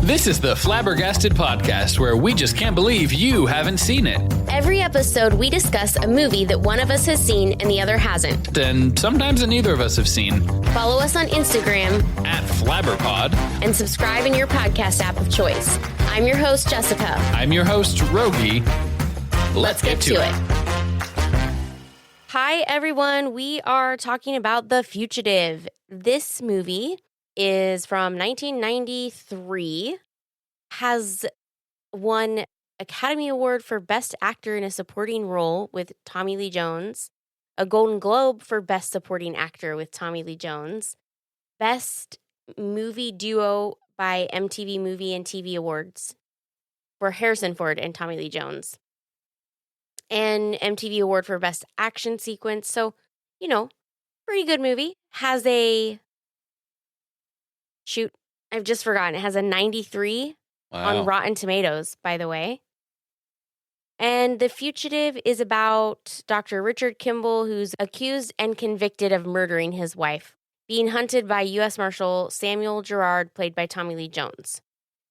This is the Flabbergasted Podcast, where we just can't believe you haven't seen it. Every episode, we discuss a movie that one of us has seen and the other hasn't. And sometimes that neither of us have seen. Follow us on Instagram At flabberpod. and subscribe in your podcast app of choice. I'm your host, Jessica. I'm your host, Rogge. Let's get to it. Hi, everyone. We are talking about The Fugitive. This movie is from 1993, has won Academy Award for Best Actor in a Supporting Role with Tommy Lee Jones, a Golden Globe for Best Supporting Actor with Tommy Lee Jones, Best Movie Duo by MTV Movie and TV Awards for Harrison Ford and Tommy Lee Jones, and MTV Award for Best Action Sequence. So, pretty good movie. Has a... Shoot, I've just forgotten. It has a 93 on Rotten Tomatoes, by the way. And The Fugitive is about Dr. Richard Kimble, who's accused and convicted of murdering his wife, being hunted by U.S. Marshal Samuel Gerard, played by Tommy Lee Jones.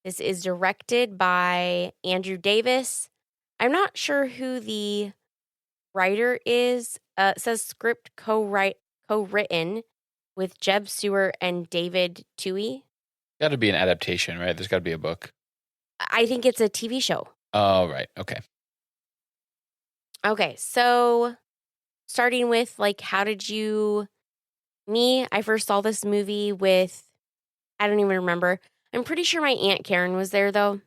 This is directed by Andrew Davis. I'm not sure who the writer is. It says script co-written with Jeb Stewart and David Toohey. Got to be an adaptation, right? There's got to be a book. I think it's a TV show. Oh, right. Okay. Okay, so starting with, how did you... I first saw this movie with... I don't even remember. I'm pretty sure my Aunt Karen was there, though.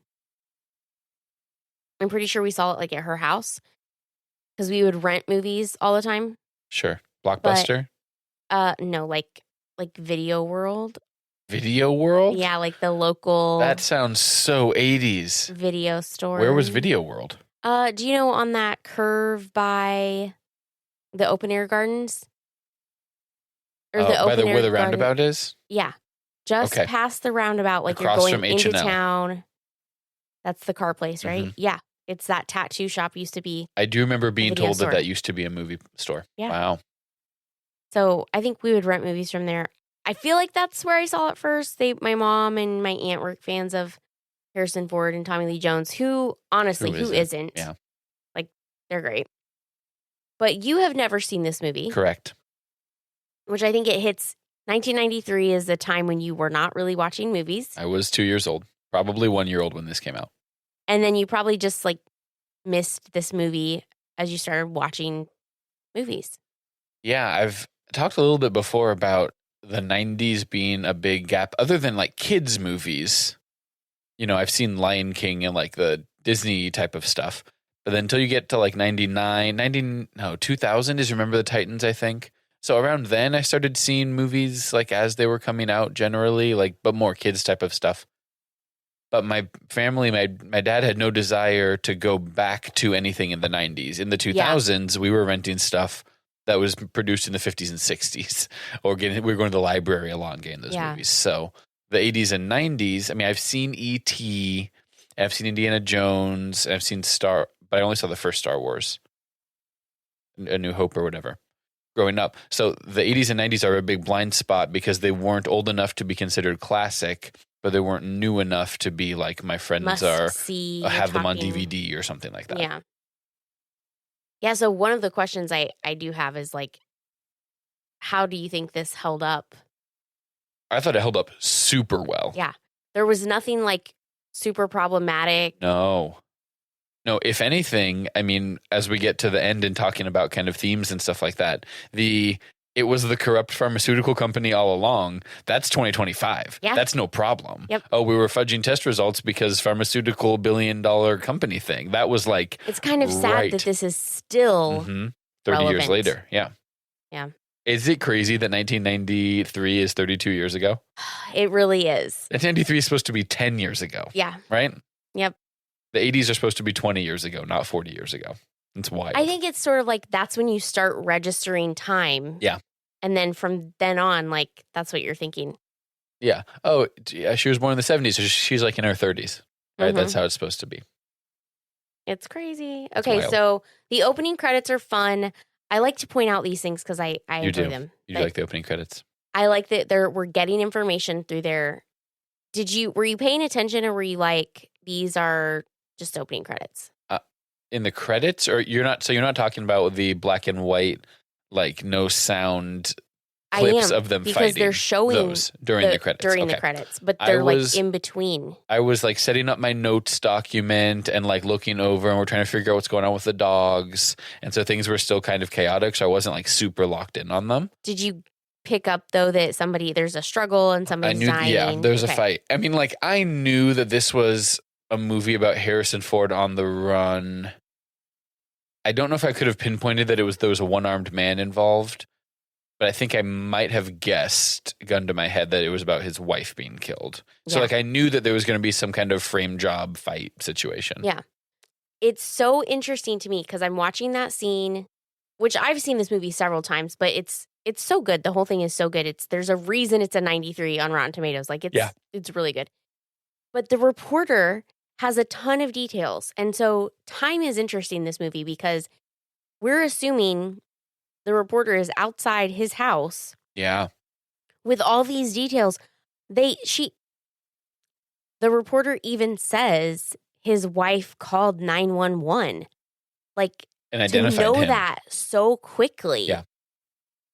I'm pretty sure we saw it, at her house. Because we would rent movies all the time. Sure. Blockbuster? No, like Video World. Video World? Yeah, the local... That sounds so 80s. Video store. Where was Video World? Do you know on that curve by the open air gardens? Or the by open air where the garden- roundabout is? Yeah. Just Okay. past the roundabout, Across you're going from into H&L. town. That's the car place, right? Mhm. Yeah. It's that tattoo shop used to be. I do remember being video told store. that used to be a movie store. Yeah. Wow. So I think we would rent movies from there. I feel like that's where I saw it first. My mom and my aunt were fans of Harrison Ford and Tommy Lee Jones, who, honestly, who isn't? Yeah. They're great. But you have never seen this movie. Correct. Which I think it hits 1993 is the time when you were not really watching movies. I was 2 years old, probably 1 year old when this came out. And then you probably just missed this movie as you started watching movies. Yeah, I've talked a little bit before about the 90s being a big gap, other than kids' movies. I've seen Lion King and the Disney type of stuff. But then until you get to 2000 is Remember the Titans, I think. So around then I started seeing movies as they were coming out generally, but more kids type of stuff. But my family, my dad had no desire to go back to anything in the 90s. In the 2000s, we were renting stuff that was produced in the 50s and 60s. Or we were going to the library a lot getting those movies. So the 80s and 90s, I've seen E.T., I've seen Indiana Jones, I've seen but I only saw the first Star Wars, A New Hope or whatever, growing up. So the 80s and 90s are a big blind spot because they weren't old enough to be considered classic, but they weren't new enough to be my friends have them on DVD or something like that. Yeah. Yeah, so one of the questions I do have is how do you think this held up? I thought it held up super well. Yeah. There was nothing super problematic. No, if anything, as we get to the end and talking about kind of themes and stuff like that, it was the corrupt pharmaceutical company all along. That's 2025. Yeah. That's no problem. Yep. Oh, we were fudging test results because pharmaceutical billion-dollar company thing. That was It's kind of sad right. that this is still 30 relevant. years later. Yeah. Yeah. Is it crazy that 1993 is 32 years ago? It really is. 1993 is supposed to be 10 years ago. Yeah. Right? Yep. The 80s are supposed to be 20 years ago, not 40 years ago. It's wild. I think it's sort of that's when you start registering time. Yeah. And then from then on, that's what you're thinking. Yeah. Oh, yeah, she was born in the 70s, so she's in her 30s. Right? Mhm. That's how it's supposed to be. It's crazy. Okay, wild. so the opening credits are fun. I like to point out these things because I enjoy them. You do like the opening credits. I like that we're getting information through their Were you paying attention, or were you like, these are just opening credits? In the credits, or you're not talking about the black and white, like no sound clips of them because fighting, they're showing those during the credits. The credits, but they're like in between. I was like setting up my notes document and like looking over, and we're trying to figure out what's going on with the dogs, and so things were still kind of chaotic, so I wasn't like super locked in on them. Did you pick up though that there's a struggle and somebody's dying? Yeah, there's a fight. I mean, like, I knew that this was a movie about Harrison Ford on the run. I don't know if I could have pinpointed that there was a one-armed man involved, but I think I might have guessed, gun to my head, that it was about his wife being killed. So like, I knew that there was going to be some kind of frame job fight situation. Yeah. It's so interesting to me because I'm watching that scene, which I've seen this movie several times, but it's so good. The whole thing is so good. There's a reason it's a 93 on Rotten Tomatoes. Like, it's really good. But the reporter has a ton of details. And so time is interesting in this movie because we're assuming the reporter is outside his house. Yeah. With all these details. The reporter even says his wife called 911. Like, and identified to know him. that so quickly. Yeah.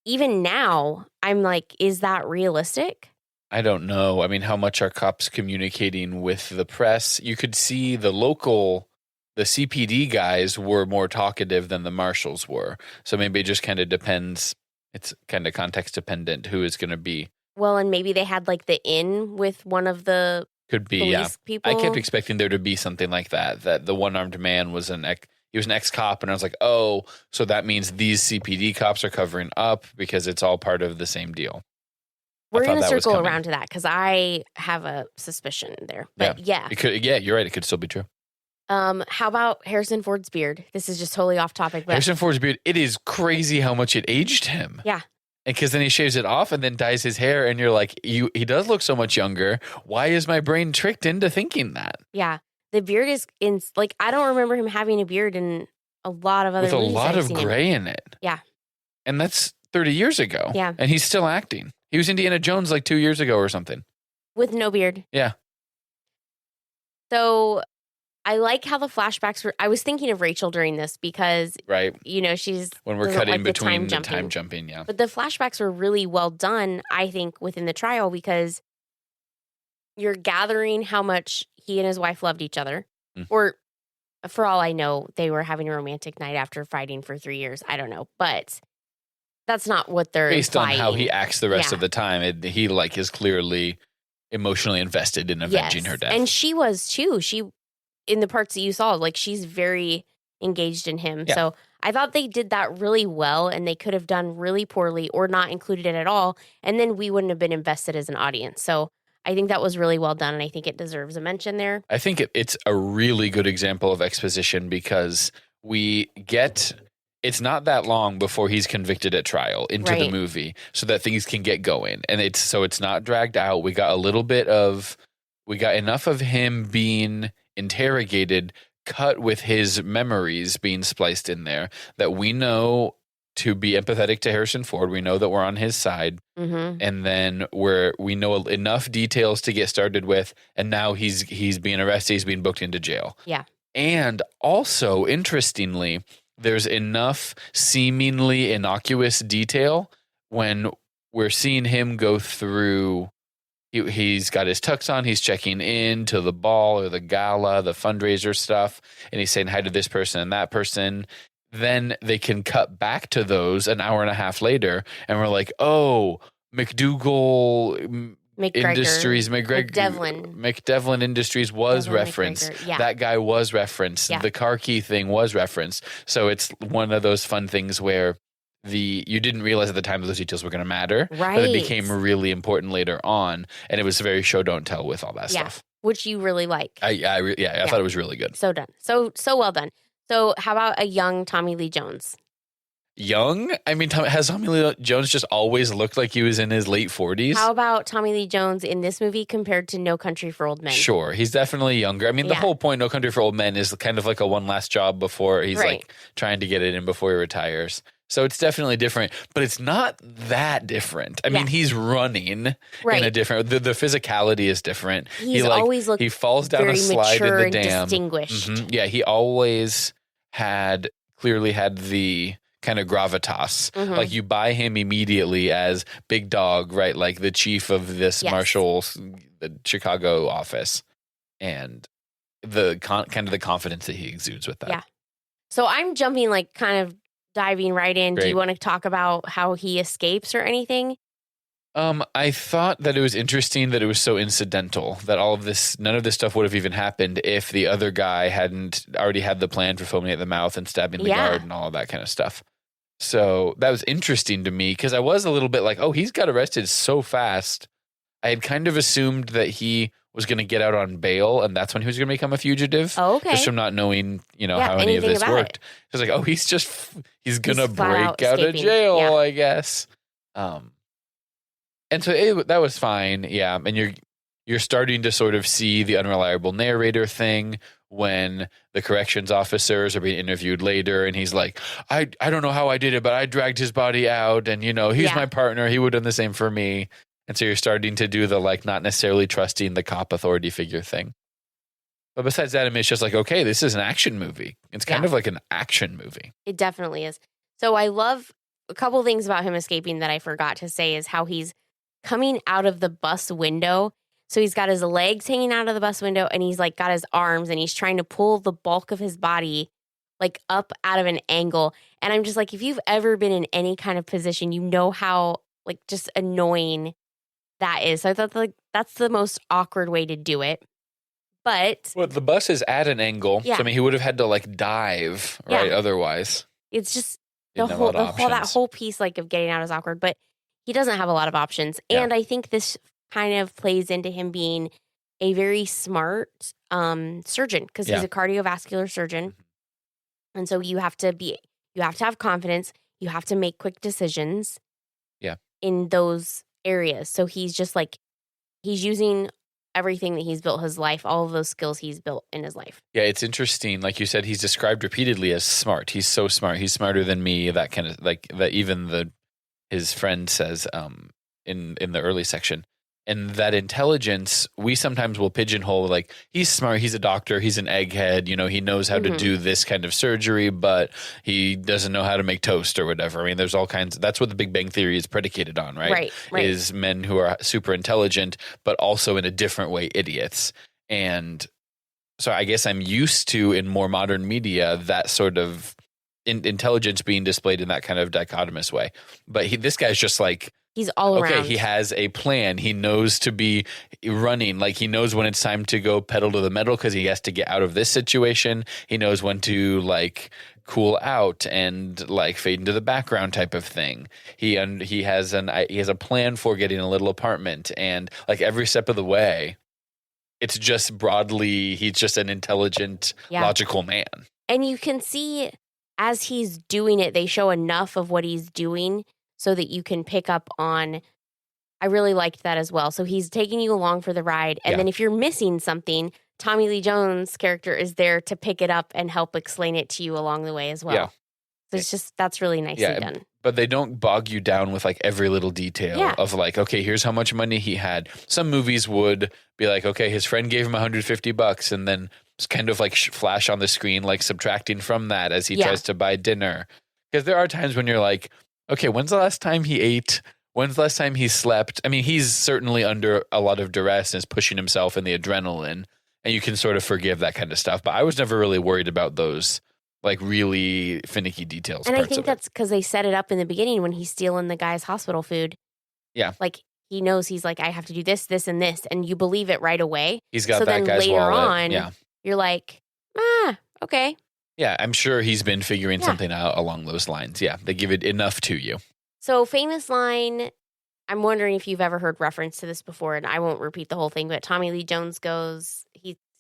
Even now, I'm like, is that realistic? I don't know. I mean, how much are cops communicating with the press? You could see the CPD guys were more talkative than the marshals were. So maybe it just kind of depends. It's kind of context dependent who is going to be. Well, and maybe they had like the in with one of the police people. I kept expecting there to be something like that the one-armed man was an ex-cop, and I was like, oh, so that means these CPD cops are covering up because it's all part of the same deal. We're going to circle around to that because I have a suspicion there. But yeah. You're right. It could still be true. How about Harrison Ford's beard? This is just totally off topic. But Harrison Ford's beard, it is crazy how much it aged him. Yeah. Because then he shaves it off and then dyes his hair, and you're like, he does look so much younger. Why is my brain tricked into thinking that? Yeah. The beard is, I don't remember him having a beard in a lot of other movies. With a lot of gray in it. Yeah. And that's 30 years ago. Yeah. And he's still acting. He was Indiana Jones like 2 years ago or something. With no beard. Yeah. So I like how the flashbacks were. I was thinking of Rachel during this because, right, she's when we're cutting between the time jumping, yeah. But the flashbacks were really well done, I think, within the trial because you're gathering how much he and his wife loved each other, or for all I know, they were having a romantic night after fighting for 3 years. I don't know, but that's not what they're based implying. On how he acts the rest of the time. He is clearly emotionally invested in avenging her death, and she was too. In the parts that you saw, she's very engaged in him. Yeah. So I thought they did that really well, and they could have done really poorly or not included it at all, and then we wouldn't have been invested as an audience. So I think that was really well done, and I think it deserves a mention there. I think it's a really good example of exposition because it's not that long before he's convicted at trial into the movie so that things can get going, and it's not dragged out. We got enough of him being interrogated, cut with his memories being spliced in there, that we know to be empathetic to Harrison Ford. We know that we're on his side, and then we know enough details to get started with. And now he's being arrested. He's being booked into jail. Yeah, and also interestingly, there's enough seemingly innocuous detail when we're seeing him go through. He's got his tux on. He's checking in to the ball or the gala, the fundraiser stuff. And he's saying hi to this person and that person. Then they can cut back to those an hour and a half later. And we're like, oh, McDougal Industries, McDevlin Industries was referenced. Yeah. That guy was referenced. Yeah. The car key thing was referenced. So it's one of those fun things where you didn't realize at the time those details were going to matter, right? But it became really important later on, and it was very show don't tell with all that stuff, which you really like. I thought it was really good. So done, so well done. So how about a young Tommy Lee Jones? young. I mean, has Tommy Lee Jones just always looked like he was in his late 40s? How about Tommy Lee Jones in this movie compared to No Country for Old Men? Sure, he's definitely younger. I mean, the whole point, No Country for Old Men, is kind of like a one last job before he's like trying to get it in before he retires. So it's definitely different, but it's not that different. I mean, he's running in a different. The physicality is different. He's always looked he falls down a slide in the dam. Distinguished. Mm-hmm. Yeah, he always clearly had the kind of gravitas. Mm-hmm. Like you buy him immediately as big dog, right? Like the chief of this Marshal, the Chicago office, and the kind of the confidence that he exudes with that. Yeah. So I'm jumping kind of diving right in. Great. Do you want to talk about how he escapes or anything? I thought that it was interesting that it was so incidental, that none of this stuff would have even happened if the other guy hadn't already had the plan for foaming at the mouth and stabbing the guard and all of that kind of stuff. So that was interesting to me because I was a little bit like, oh, he's got arrested so fast. I had kind of assumed that he was going to get out on bail and that's when he was going to become a fugitive. Oh, okay. Just from not knowing, how any of this worked. It was like, oh, he's going to break out of jail, I guess. And so that was fine. Yeah. And you're starting to sort of see the unreliable narrator thing when the corrections officers are being interviewed later. And he's like, I don't know how I did it, but I dragged his body out. And, he's my partner. He would have done the same for me. And so you're starting to do the not necessarily trusting the cop authority figure thing. But besides that, I mean, it's just like, okay, this is an action movie. It's kind of like an action movie. It definitely is. So I love a couple things about him escaping that I forgot to say is how he's coming out of the bus window. So he's got his legs hanging out of the bus window and he's got his arms and he's trying to pull the bulk of his body up out of an angle. And I'm just like, if you've ever been in any kind of position, you know how just annoying that is. So I thought that's the most awkward way to do it. But the bus is at an angle. Yeah. So I mean, he would have had to dive, right? Otherwise, it's just that whole piece of getting out is awkward. But he doesn't have a lot of options, and I think this kind of plays into him being a very smart surgeon because he's a cardiovascular surgeon, and so you have to have confidence. You have to make quick decisions. Yeah. In those areas, so he's just he's using everything that he's built his life, all of those skills he's built in his life. Yeah, it's interesting. Like you said, he's described repeatedly as smart. He's so smart. He's smarter than me. That kind of that even his friend says in the early section. And that intelligence, we sometimes will pigeonhole he's smart, he's a doctor, he's an egghead, he knows how to do this kind of surgery, but he doesn't know how to make toast or whatever. I mean, there's all kinds. That's what the Big Bang Theory is predicated on, right? Right. Is men who are super intelligent, but also in a different way idiots. And so I guess I'm used to, in more modern media, that sort of intelligence being displayed in that kind of dichotomous way. But this guy's just he's all around. Okay, he has a plan. He knows to be running. He knows when it's time to go pedal to the metal because he has to get out of this situation. He knows when to cool out and fade into the background type of thing. He has a plan for getting a little apartment, and every step of the way, it's just broadly he's just an intelligent, logical man. And you can see as he's doing it, they show enough of what he's doing so that you can pick up on. I really liked that as well. So he's taking you along for the ride. And then if you're missing something, Tommy Lee Jones' character is there to pick it up and help explain it to you along the way as well. Yeah. So it's just, that's really nicely done. But they don't bog you down with every little detail of okay, here's how much money he had. Some movies would be okay, his friend gave him $150 and then it's kind of flash on the screen, subtracting from that as he tries to buy dinner. Because there are times when you're okay, when's the last time he ate? When's the last time he slept? I mean, he's certainly under a lot of duress and is pushing himself in the adrenaline, and you can sort of forgive that kind of stuff. But I was never really worried about those really finicky details. And I think that's because they set it up in the beginning when he's stealing the guy's hospital food. Yeah. He knows he's I have to do this, this, and this, and you believe it right away. He's got that guy's wallet. So then later on, you're okay. Yeah, I'm sure he's been figuring something out along those lines. Yeah, they give it enough to you. So famous line, I'm wondering if you've ever heard reference to this before, and I won't repeat the whole thing, but Tommy Lee Jones goes,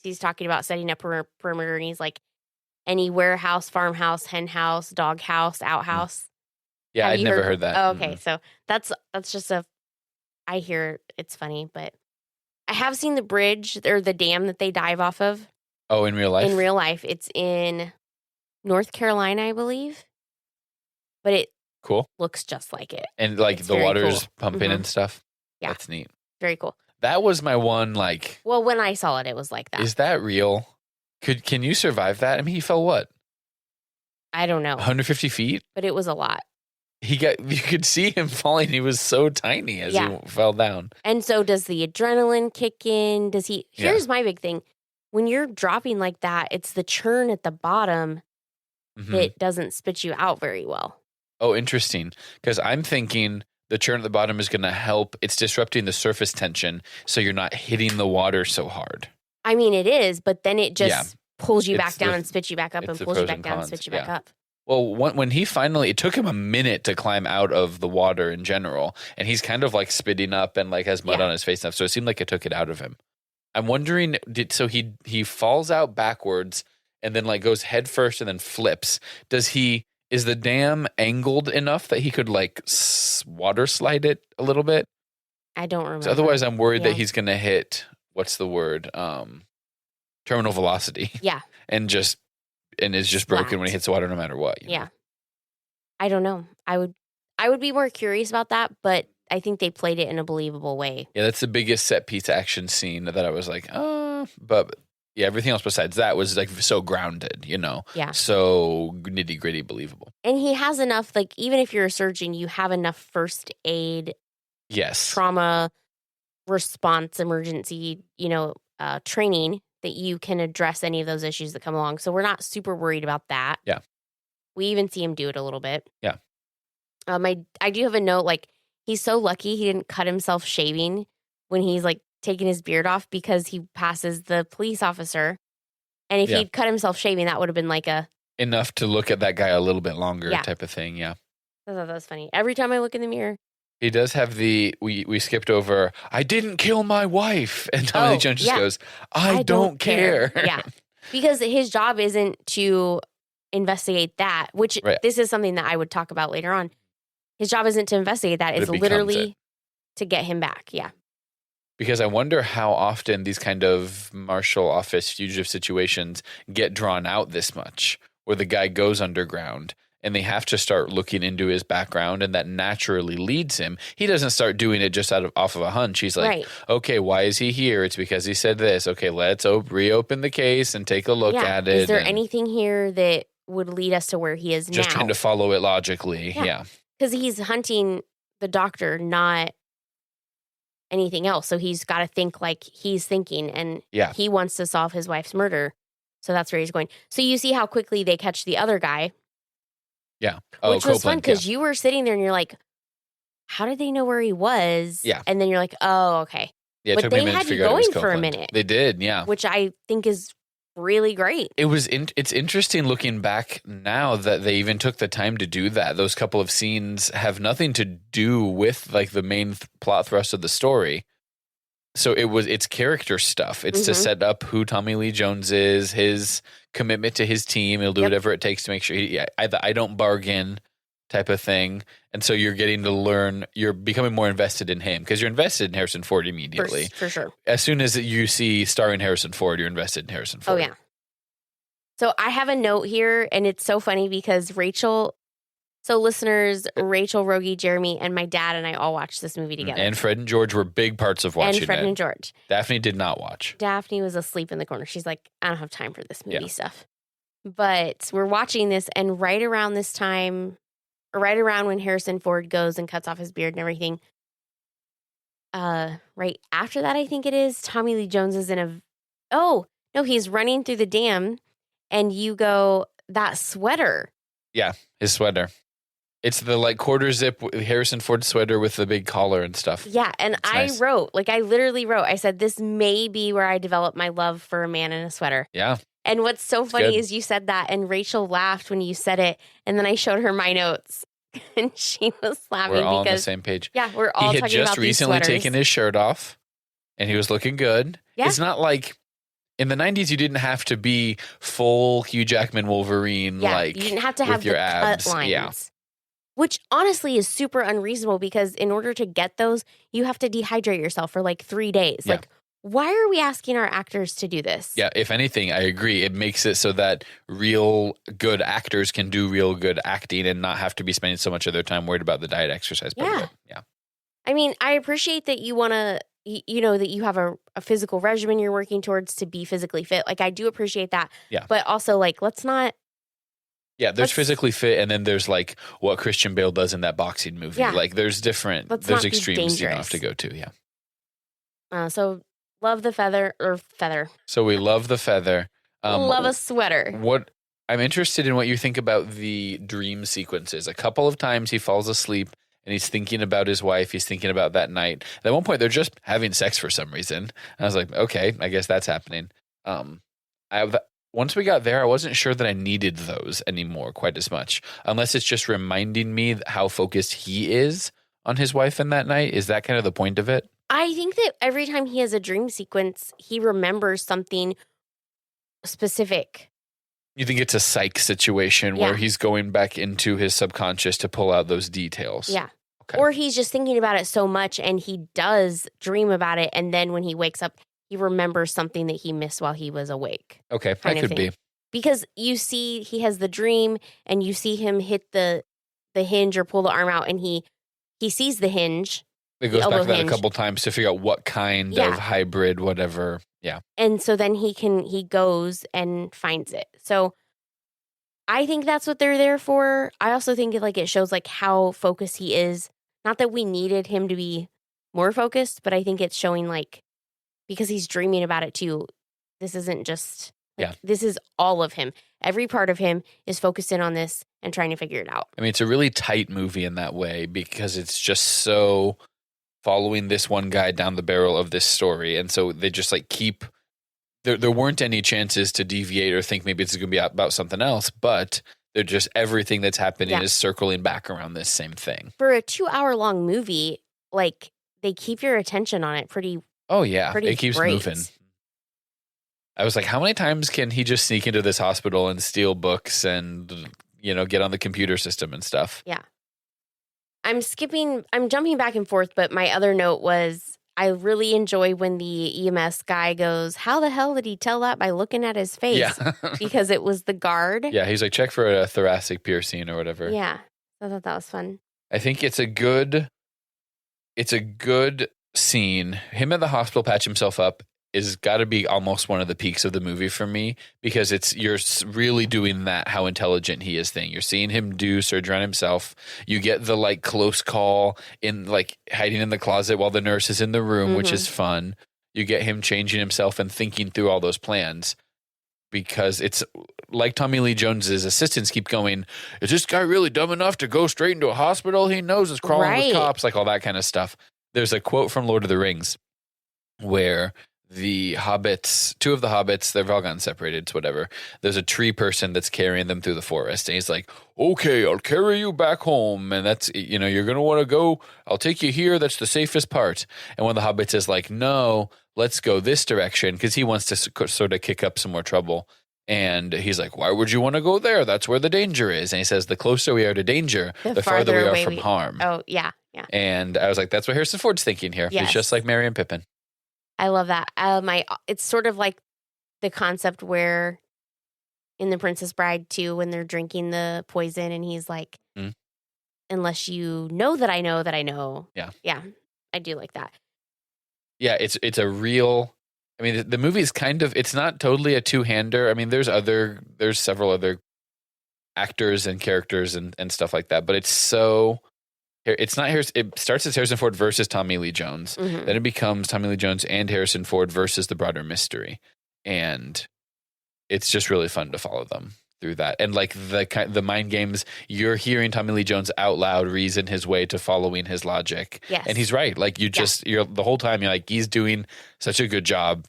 he's talking about setting up perimeter, and he's any warehouse, farmhouse, hen house, dog house, outhouse. Yeah, Have I'd you never heard that. Oh, okay. So that's just I hear it's funny, but I have seen the bridge or the dam that they dive off of. Oh, in real life? In real life. It's in North Carolina, I believe. But it Cool. looks just like it. And like It's the very water's cool. pumping and stuff? Yeah. That's neat. Very cool. That was my one, like... Well, when I saw it, it was like that. Is that real? Can you survive that? I mean, he fell what? I don't know. 150 feet? But it was a lot. You could see him falling. He was so tiny as he fell down. And so does the adrenaline kick in? Here's my big thing. When you're dropping like that, it's the churn at the bottom that doesn't spit you out very well. Oh, interesting. Because I'm thinking the churn at the bottom is going to help. It's disrupting the surface tension, so you're not hitting the water so hard. I mean, it is, but then it just pulls you back down and spits you back up and pulls you back down and spits you back up. Well, when he finally, it took him a minute to climb out of the water in general, and he's kind of like spitting up and like has mud on his face and stuff, so it seemed like it took it out of him. I'm wondering, he falls out backwards and then like goes head first and then flips. Is the dam angled enough that he could like water slide it a little bit? I don't remember. So otherwise, I'm worried that he's going to hit, what's the word? Terminal velocity. Yeah. And is just broken when he hits the water no matter what. You know? I don't know. I would be more curious about that, but I think they played it in a believable way. Yeah, that's the biggest set piece action scene that I was like, but yeah, everything else besides that was like so grounded, you know? Yeah. So nitty gritty believable. And he has enough, like, even if you're a surgeon, you have enough first aid, trauma response, emergency, training that you can address any of those issues that come along. So we're not super worried about that. Yeah. We even see him do it a little bit. Yeah. I do have a note, like, he's so lucky he didn't cut himself shaving when he's like taking his beard off because he passes the police officer. And if he'd cut himself shaving, that would have been like enough to look at that guy a little bit longer type of thing. Yeah. I thought that was funny. Every time I look in the mirror. He does have we skipped over, I didn't kill my wife. And Tommy Lee Jones just goes, I don't care. Yeah. Because his job isn't to investigate that, which this is something that I would talk about later on. His job isn't to investigate that. It's literally to get him back. Yeah. Because I wonder how often these kind of marshal office fugitive situations get drawn out this much, where the guy goes underground and they have to start looking into his background, and that naturally leads him. He doesn't start doing it just off of a hunch. He's like, okay, why is he here? It's because he said this. Okay, let's reopen the case and take a look at it. Is there anything here that would lead us to where he is now? Just trying to follow it logically. Yeah. Because he's hunting the doctor, not anything else. So he's got to think like he's thinking, and he wants to solve his wife's murder. So that's where he's going. So you see how quickly they catch the other guy. Yeah. Which was fun because you were sitting there and you're like, how did they know where he was? Yeah. And then you're like, oh, okay. Yeah, but they had you going for a minute. They did, yeah. Which I think is really great. It's interesting looking back now that they even took the time to do that. Those couple of scenes have nothing to do with like the main plot thrust of the story. So it's character stuff. It's to set up who Tommy Lee Jones is, his commitment to his team. He'll do whatever it takes to make sure I don't bargain type of thing. And so you're getting to learn, you're becoming more invested in him because you're invested in Harrison Ford immediately. For sure. As soon as you see starring Harrison Ford, you're invested in Harrison Ford. Oh, yeah. So I have a note here, and it's so funny because listeners, Rachel, Rogge, Jeremy, and my dad and I all watched this movie together. And Fred and George were big parts of watching it. And Fred and George. Daphne did not watch. Daphne was asleep in the corner. She's like, I don't have time for this movie stuff. But we're watching this, and right around this time, right around when Harrison Ford goes and cuts off his beard and everything, right after that, I think it is, Tommy Lee Jones is he's running through the dam, and you go, that sweater. Yeah, his sweater. It's the like quarter zip Harrison Ford sweater with the big collar and stuff. Yeah, and I literally wrote, I said, this may be where I developed my love for a man in a sweater. Yeah. And what's so funny is you said that, and Rachel laughed when you said it, and then I showed her my notes, and she was laughing. We're all on the same page. Yeah, we're all talking about these sweaters. He had just recently taken his shirt off, and he was looking good. Yeah. It's not like... In the 90s, you didn't have to be full Hugh Jackman Wolverine, you didn't have to have your abs. Cut lines. Yeah. which honestly is super unreasonable because in order to get those, you have to dehydrate yourself for like 3 days. Yeah. Like, why are we asking our actors to do this? Yeah, if anything, I agree. It makes it so that real good actors can do real good acting and not have to be spending so much of their time worried about the diet exercise part of it. Yeah. I mean, I appreciate that you want to, that you have a physical regimen you're working towards to be physically fit. Like, I do appreciate that. Yeah. But also, like, let's not. Yeah, there's physically fit, and then there's like what Christian Bale does in that boxing movie. Yeah. Like, there's different, there's extremes you don't have to go to. Yeah. So love the feather. So we love the feather. Love a sweater. What I'm interested in what you think about the dream sequences. A couple of times he falls asleep and he's thinking about his wife. He's thinking about that night. At one point, they're just having sex for some reason. And I was like, okay, I guess that's happening. Once we got there, I wasn't sure that I needed those anymore quite as much, unless it's just reminding me how focused he is on his wife in that night. Is that kind of the point of it? I think that every time he has a dream sequence, he remembers something specific. You think it's a psych situation where he's going back into his subconscious to pull out those details? Yeah. Okay. Or he's just thinking about it so much and he does dream about it. And then when he wakes up, he remembers something that he missed while he was awake. Okay, that could be. Because you see he has the dream and you see him hit the hinge or pull the arm out and he sees the hinge. It goes back to that a couple times to figure out what kind of hybrid, whatever. Yeah. And so then he goes and finds it. So I think that's what they're there for. I also think it shows like how focused he is. Not that we needed him to be more focused, but I think it's showing like, because he's dreaming about it too. This isn't just, this is all of him. Every part of him is focused in on this and trying to figure it out. I mean, it's a really tight movie in that way because it's just so following this one guy down the barrel of this story. And so they just like keep, there weren't any chances to deviate or think maybe it's going to be about something else, but they're just, everything that's happening is circling back around this same thing. For a 2-hour-long movie, like they keep your attention on it pretty. Oh yeah, it keeps great. moving. I was like, how many times can he just sneak into this hospital and steal books and, get on the computer system and stuff? Yeah. I'm jumping back and forth, but my other note was I really enjoy when the EMS guy goes, how the hell did he tell that by looking at his face? Yeah. Because it was the guard. Yeah, he's like, check for a thoracic piercing or whatever. Yeah. I thought that was fun. I think it's a good scene. Him at the hospital patch himself up is got to be almost one of the peaks of the movie for me because you're really doing that how intelligent he is thing. You're seeing him do surgery on himself. You get the like close call in like hiding in the closet while the nurse is in the room, which is fun. You get him changing himself and thinking through all those plans because it's like Tommy Lee Jones's assistants keep going, is this guy really dumb enough to go straight into a hospital? He knows it's crawling with cops, like all that kind of stuff. There's a quote from Lord of the Rings where the hobbits, 2 of the hobbits, they've all gotten separated, it's whatever. There's a tree person that's carrying them through the forest. And he's like, okay, I'll carry you back home. And that's, you're going to want to go. I'll take you here. That's the safest part. And one of the hobbits is like, no, let's go this direction. Because he wants to sort of kick up some more trouble. And he's like, why would you want to go there? That's where the danger is. And he says, the closer we are to danger, the farther we are from harm. Oh, yeah. Yeah. And I was like, that's what Harrison Ford's thinking here. Yes. He's just like Merry and Pippin. I love that. It's sort of like the concept where in The Princess Bride too, when they're drinking the poison and he's like, unless you know that I know that I know. Yeah. Yeah. I do like that. Yeah. It's a real, I mean, the movie is kind of, it's not totally a two-hander. I mean, there's several other actors and characters and stuff like that, but it's not Harrison. It starts as Harrison Ford versus Tommy Lee Jones. Then it becomes Tommy Lee Jones and Harrison Ford versus the broader mystery. And it's just really fun to follow them through that. And like the mind games, you're hearing Tommy Lee Jones out loud reason his way to following his logic. Yes. And he's right. Like you're the whole time you're like, he's doing such a good job.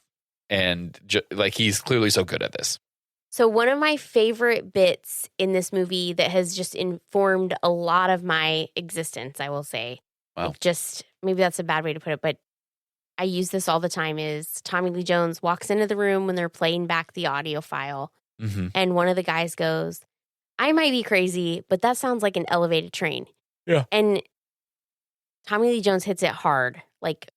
And like, he's clearly so good at this. So one of my favorite bits in this movie that has just informed a lot of my existence, I will say. Wow. Just maybe that's a bad way to put it, but I use this all the time is Tommy Lee Jones walks into the room when they're playing back the audio file. And one of the guys goes, I might be crazy, but that sounds like an elevated train. Yeah. And Tommy Lee Jones hits it hard. Like,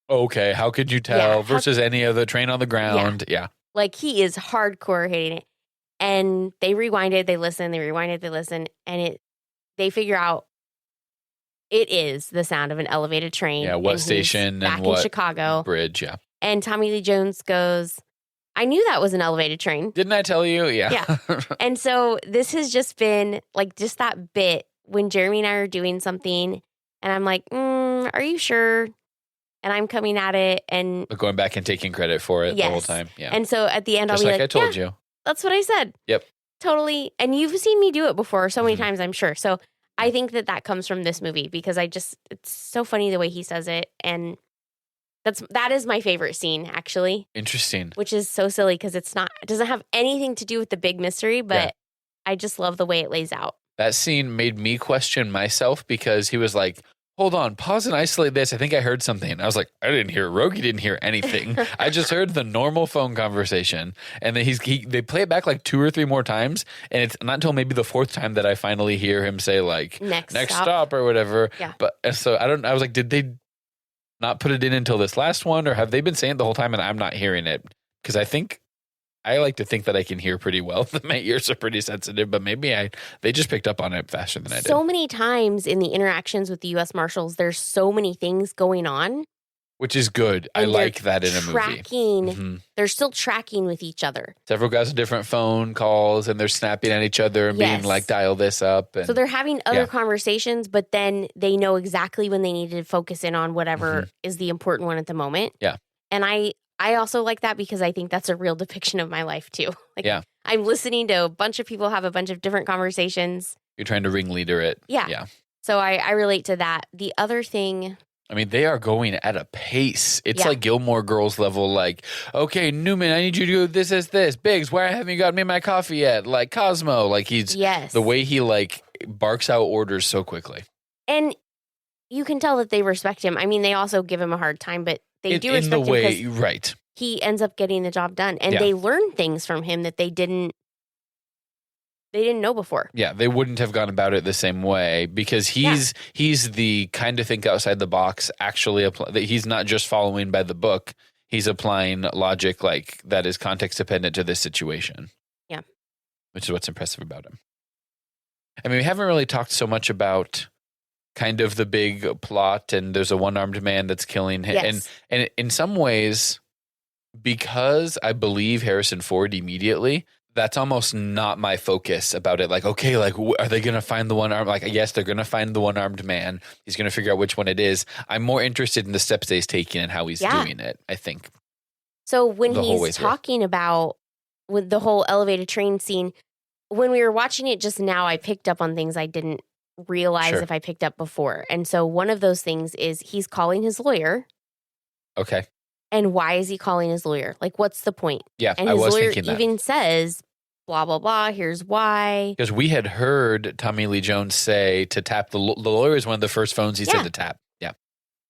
okay, how could you tell versus any other Train on the Ground? Yeah. Like, he is hardcore hitting it. And they rewind it, they listen, they rewind it, they listen, and they figure out it is the sound of an elevated train. Yeah, what station back and what in Chicago. bridge, yeah. And Tommy Lee Jones goes, I knew that was an elevated train. Didn't I tell you? Yeah. And so this has just been like just that bit when Jeremy and I are doing something and I'm like, are you sure? And I'm coming at it and going back and taking credit for it the whole time. Yeah. And so at the end, just I'll be like I told you. That's what I said. Yep. Totally. And you've seen me do it before so many times, I'm sure. So I think that comes from this movie because it's so funny the way he says it. And that is my favorite scene, actually. Interesting. Which is so silly because it doesn't have anything to do with the big mystery, but I just love the way it lays out. That scene made me question myself because he was like, hold on, pause and isolate this. I think I heard something. I was like, I didn't hear it. Rogge didn't hear anything. I just heard the normal phone conversation. And then they play it back like 2 or 3 more times. And it's not until maybe the 4th time that I finally hear him say like, next stop or whatever. Yeah. But so I was like, did they not put it in until this last one? Or have they been saying it the whole time and I'm not hearing it? Because I like to think that I can hear pretty well. My ears are pretty sensitive, but maybe they just picked up on it faster than I did. So many times in the interactions with the U.S. Marshals, there's so many things going on. Which is good. I like that in a movie. Mm-hmm. They're still tracking with each other. Several guys with different phone calls, and they're snapping at each other and being like, dial this up. And, so they're having other conversations, but then they know exactly when they need to focus in on whatever is the important one at the moment. Yeah. And I also like that because I think that's a real depiction of my life too. I'm listening to a bunch of people have a bunch of different conversations. You're trying to ringleader it. Yeah. So I relate to that. The other thing, I mean, they are going at a pace. It's like Gilmore Girls level, like, okay, Newman, I need you to do this. Biggs, why haven't you got me my coffee yet? Like Cosmo, like the way he like barks out orders so quickly. And you can tell that they respect him. I mean, they also give him a hard time, but they do respect him because he ends up getting the job done. And they learn things from him that they didn't know before. Yeah, they wouldn't have gone about it the same way because he's the kind of think outside the box, actually that he's not just following by the book. He's applying logic like that is context dependent to this situation. Yeah. Which is what's impressive about him. I mean, we haven't really talked so much about kind of the big plot and there's a one-armed man that's killing him. Yes. And in some ways, because I believe Harrison Ford immediately, that's almost not my focus about it. Like, okay, like, are they going to find the one-armed? Like, yes, they're going to find the one-armed man. He's going to figure out which one it is. I'm more interested in the steps that he's taking and how he's doing it, I think. So when he's talking about with the whole elevated train scene, when we were watching it just now, I picked up on things I didn't realize if I picked up before. And so one of those things is he's calling his lawyer. Okay. And why is he calling his lawyer? Like, what's the point? Yeah, and his lawyer even says, blah, blah, blah, here's why. Because we had heard Tommy Lee Jones say to tap the lawyer is one of the first phones he said to tap. Yeah.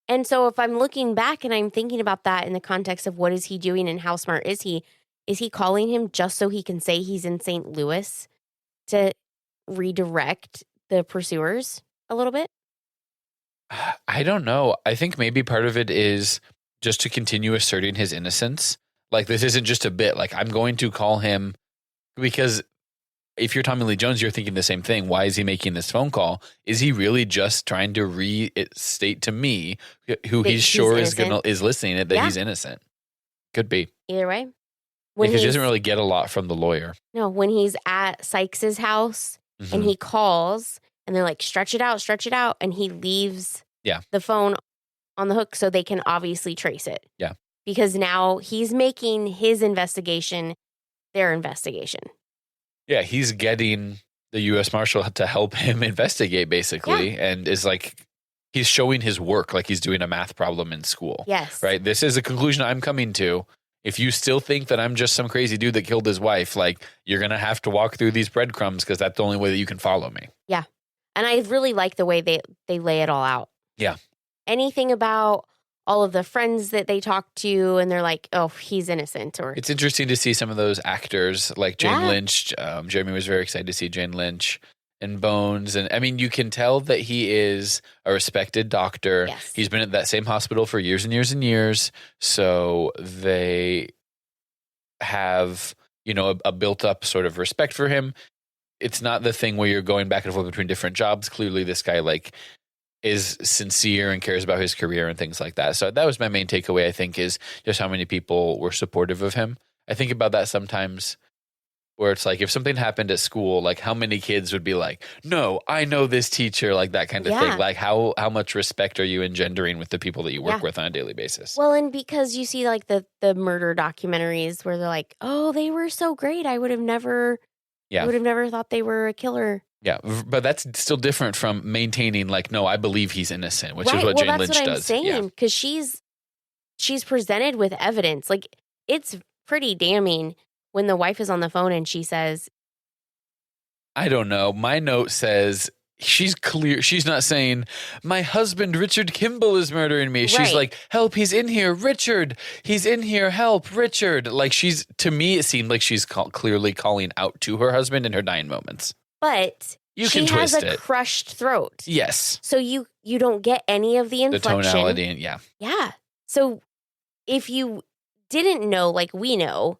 And so if I'm looking back and I'm thinking about that in the context of what is he doing and how smart is he calling him just so he can say he's in St. Louis to redirect the pursuers a little bit? I don't know. I think maybe part of it is just to continue asserting his innocence. Like, this isn't just a bit. Like, I'm going to call him because if you're Tommy Lee Jones, you're thinking the same thing. Why is he making this phone call? Is he really just trying to restate to me, who he's sure is listening, that he's innocent? Could be. Either way. Because he doesn't really get a lot from the lawyer. No, when he's at Sykes's house and he calls and they're like, stretch it out. And he leaves the phone on the hook so they can obviously trace it. Yeah. Because now he's making his investigation their investigation. Yeah, he's getting the U.S. Marshal to help him investigate, basically. Yeah. And is like, he's showing his work like he's doing a math problem in school. Yes. Right? This is a conclusion I'm coming to. If you still think that I'm just some crazy dude that killed his wife, like, you're going to have to walk through these breadcrumbs because that's the only way that you can follow me. Yeah. And I really like the way they lay it all out. Yeah. Anything about all of the friends that they talk to and they're like, oh, he's innocent. Or it's interesting to see some of those actors like Jane Lynch. Jeremy was very excited to see Jane Lynch. and bones. And I mean, you can tell that he is a respected doctor. Yes. He's been at that same hospital for years and years and years. So they have, a built up sort of respect for him. It's not the thing where you're going back and forth between different jobs. Clearly this guy is sincere and cares about his career and things like that. So that was my main takeaway, I think, is just how many people were supportive of him. I think about that sometimes where it's like, if something happened at school, like how many kids would be like, no, I know this teacher, like that kind of thing. Like how much respect are you engendering with the people that you work with on a daily basis? Well, and because you see like the murder documentaries where they're like, oh, they were so great. I would have never thought they were a killer. Yeah, but that's still different from maintaining like, no, I believe he's innocent, which is what Jane Lynch does. That's what I'm saying, because she's presented with evidence. Like, it's pretty damning when the wife is on the phone and she says, I don't know. My note says she's clear. She's not saying, my husband, Richard Kimble, is murdering me. She's like, help, he's in here. Richard, he's in here. Help, Richard. Like, to me, it seemed like she's clearly calling out to her husband in her dying moments. But she has a crushed throat. Yes. So you don't get any of the inflection. The tonality, and Yeah. So if you didn't know, like we know,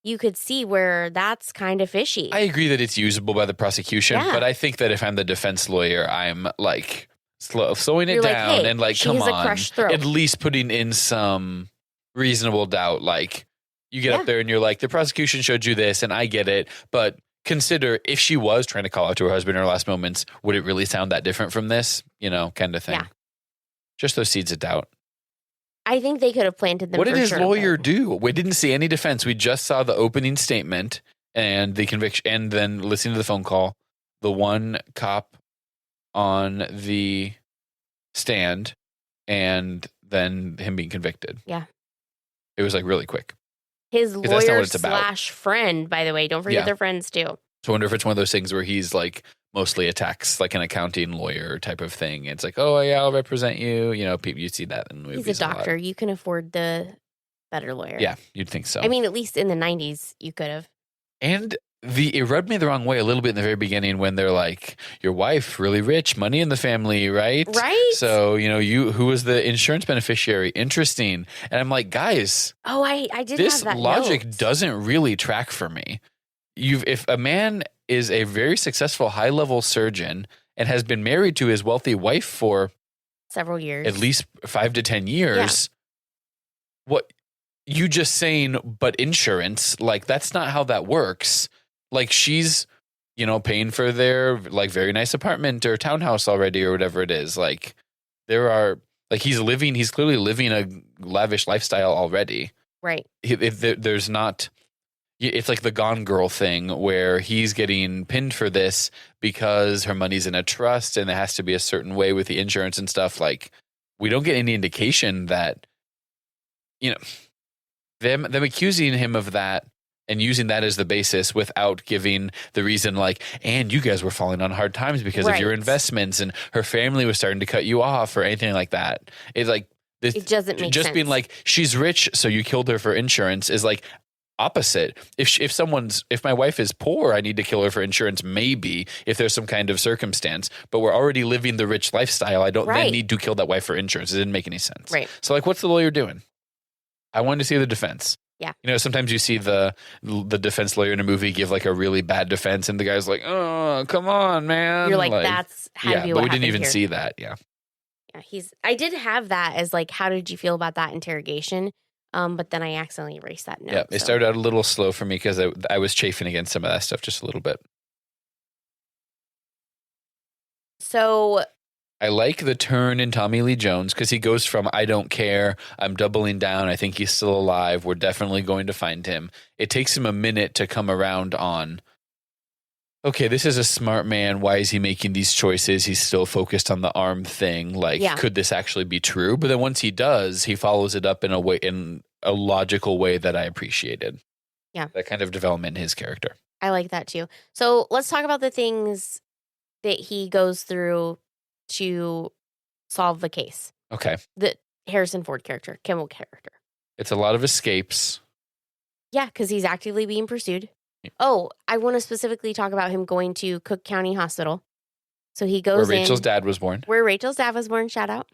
you could see where that's kind of fishy. I agree that it's usable by the prosecution, but I think that if I'm the defense lawyer, I'm like slowing it down, hey, and like, come on, at least putting in some reasonable doubt. Like, you get up there and you're like, the prosecution showed you this, and I get it, but consider if she was trying to call out to her husband in her last moments, would it really sound that different from this? Kind of thing. Yeah. Just those seeds of doubt. I think they could have planted them. What did his lawyer do? We didn't see any defense. We just saw the opening statement and the conviction, and then listening to the phone call. The one cop on the stand, and then him being convicted. Yeah. It was like really quick. His lawyer / friend, by the way. Don't forget they're friends too. So I wonder if it's one of those things where he's like mostly attacks, like an accounting lawyer type of thing. It's like, oh yeah, I'll represent you. People, you see that in movies. He's a doctor. You can afford the better lawyer. Yeah, you'd think so. I mean, at least in the 90s, you could have. And it rubbed me the wrong way a little bit in the very beginning when they're like, your wife, really rich, money in the family, right? Right. So, who was the insurance beneficiary? Interesting. And I'm like, guys. Oh, I did have that This logic note. Doesn't really track for me. If a man is a very successful high-level surgeon and has been married to his wealthy wife for several years, at least 5 to 10 years, what you just saying, but insurance, like that's not how that works. Like she's, paying for their like very nice apartment or townhouse already or whatever it is. Like there are, like he's clearly living a lavish lifestyle already. Right. There's not, it's like the Gone Girl thing where he's getting pinned for this because her money's in a trust and it has to be a certain way with the insurance and stuff. Like we don't get any indication that, them accusing him of that and using that as the basis without giving the reason, like, and you guys were falling on hard times because of your investments and her family was starting to cut you off or anything like that. It's like, this, it doesn't make just sense. Being like, she's rich, so you killed her for insurance is like opposite. If my wife is poor, I need to kill her for insurance, maybe if there's some kind of circumstance, but we're already living the rich lifestyle. I don't then need to kill that wife for insurance. It didn't make any sense. Right. So like, what's the lawyer doing? I wanted to see the defense. Yeah. Sometimes you see the defense lawyer in a movie give like a really bad defense and the guy's like, oh, come on, man. You're like that's how to be what but we didn't even here. see that. Yeah. Yeah. I did have that as like, how did you feel about that interrogation? But then I accidentally erased that note. Yeah. It started out a little slow for me because I was chafing against some of that stuff just a little bit. So I like the turn in Tommy Lee Jones because he goes from, I don't care, I'm doubling down, I think he's still alive, we're definitely going to find him. It takes him a minute to come around on, okay, this is a smart man, why is he making these choices? He's still focused on the arm thing, like, could this actually be true? But then once he does, he follows it up in a logical way that I appreciated. Yeah. That kind of development in his character. I like that too. So let's talk about the things that he goes through to solve the case. Okay. The Harrison Ford character, Kimble character. It's a lot of escapes. Yeah, because he's actively being pursued. Oh, I want to specifically talk about him going to Cook County Hospital. So he goes where Rachel's dad was born. Where Rachel's dad was born, shout out.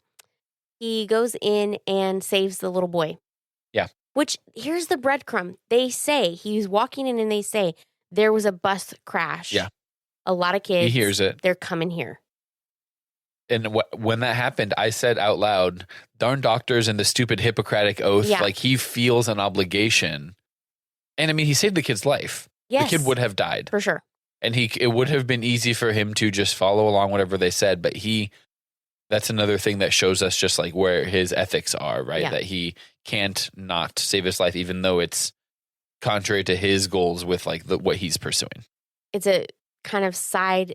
He goes in and saves the little boy. Yeah. Which, here's the breadcrumb. They say, he's walking in and they say, there was a bus crash. Yeah. A lot of kids. He hears it. They're coming here. And when that happened, I said out loud, darn doctors and the stupid Hippocratic oath. Yeah. Like, he feels an obligation. And I mean, he saved the kid's life. Yes. The kid would have died. For sure. And it would have been easy for him to just follow along whatever they said. But that's another thing that shows us just like where his ethics are, right? Yeah. That he can't not save his life, even though it's contrary to his goals with like what he's pursuing. It's a kind of side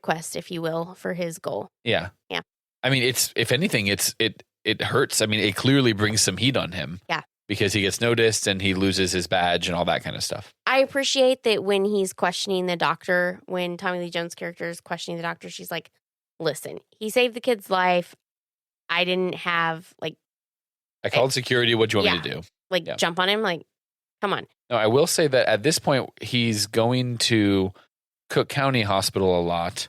quest, if you will, for his goal. Yeah. Yeah. I mean, if anything, it hurts. I mean, it clearly brings some heat on him. Yeah. Because he gets noticed and he loses his badge and all that kind of stuff. I appreciate that when he's questioning the doctor, when Tommy Lee Jones' character is questioning the doctor, she's like, listen, he saved the kid's life. I didn't have I called security. What do you want me to do? Jump on him? Like, come on. No, I will say that at this point, he's going to Cook County Hospital a lot.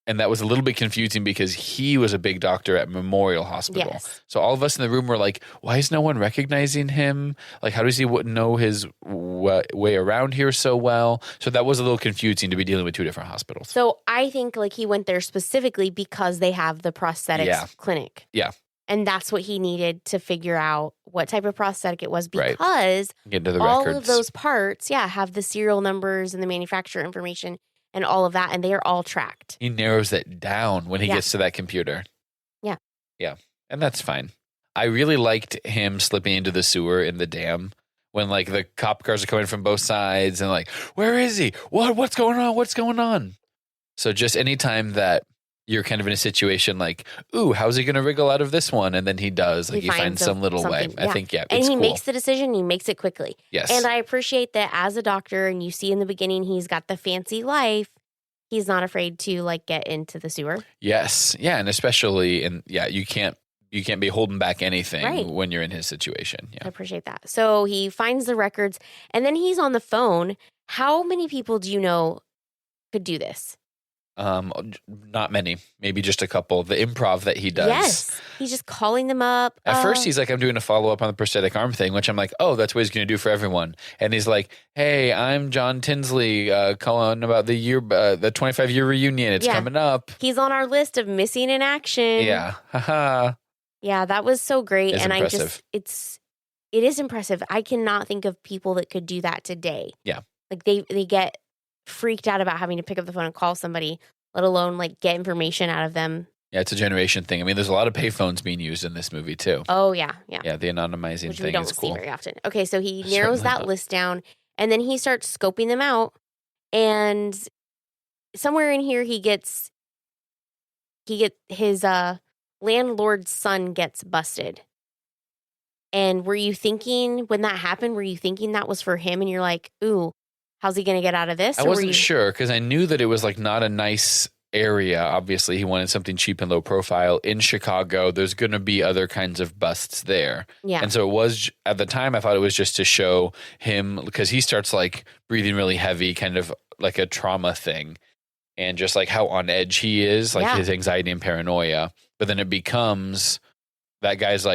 And that was a little bit confusing because he was a big doctor at Memorial Hospital. Yes. So all of us in the room were like, why is no one recognizing him? Like, how does he know his way around here so well? So that was a little confusing to be dealing with two different hospitals. So I think he went there specifically because they have the prosthetics clinic. Yeah. And that's what he needed to figure out what type of prosthetic it was because Get to the all records. of those parts, have the serial numbers and the manufacturer information and all of that, and they are all tracked. He narrows it down when he gets to that computer. Yeah. Yeah. And that's fine. I really liked him slipping into the sewer in the dam when the cop cars are coming from both sides and where is he? What's going on? What's going on? So just anytime that you're kind of in a situation ooh, how's he going to wriggle out of this one? And then he does. He finds some little way. Yeah. I think, and it's he cool. makes the decision. He makes it quickly. Yes. And I appreciate that as a doctor, and you see in the beginning, he's got the fancy life. He's not afraid to get into the sewer. Yes. Yeah. And especially you can't be holding back anything when you're in his situation. Yeah. I appreciate that. So he finds the records and then he's on the phone. How many people do you know could do this? Not many, maybe just a couple. The improv that he does. Yes. He's just calling them up. At first, he's like, I'm doing a follow-up on the prosthetic arm thing, which I'm like, oh, that's what he's going to do for everyone. And he's like, hey, I'm John Tinsley, calling about the 25-year reunion. It's coming up. He's on our list of missing in action. Yeah. Haha. Yeah, that was so great. It's and impressive. it is impressive. I cannot think of people that could do that today. Yeah. They get freaked out about having to pick up the phone and call somebody, let alone get information out of them. Yeah, it's a generation thing. I mean, there's a lot of payphones being used in this movie too. Oh yeah, yeah. Yeah, the anonymizing Which thing we don't is see cool. very often. Okay, so he narrows that list down, and then he starts scoping them out. And somewhere in here, he gets his landlord's son gets busted. And were you thinking when that happened? Were you thinking that was for him? And you're like, ooh. How's he going to get out of this? I wasn't sure because I knew that it was not a nice area. Obviously, he wanted something cheap and low profile in Chicago. There's going to be other kinds of busts there. Yeah. And so it was at the time I thought it was just to show him because he starts breathing really heavy, kind of like a trauma thing. And just how on edge he is, his anxiety and paranoia. But then it becomes that guy's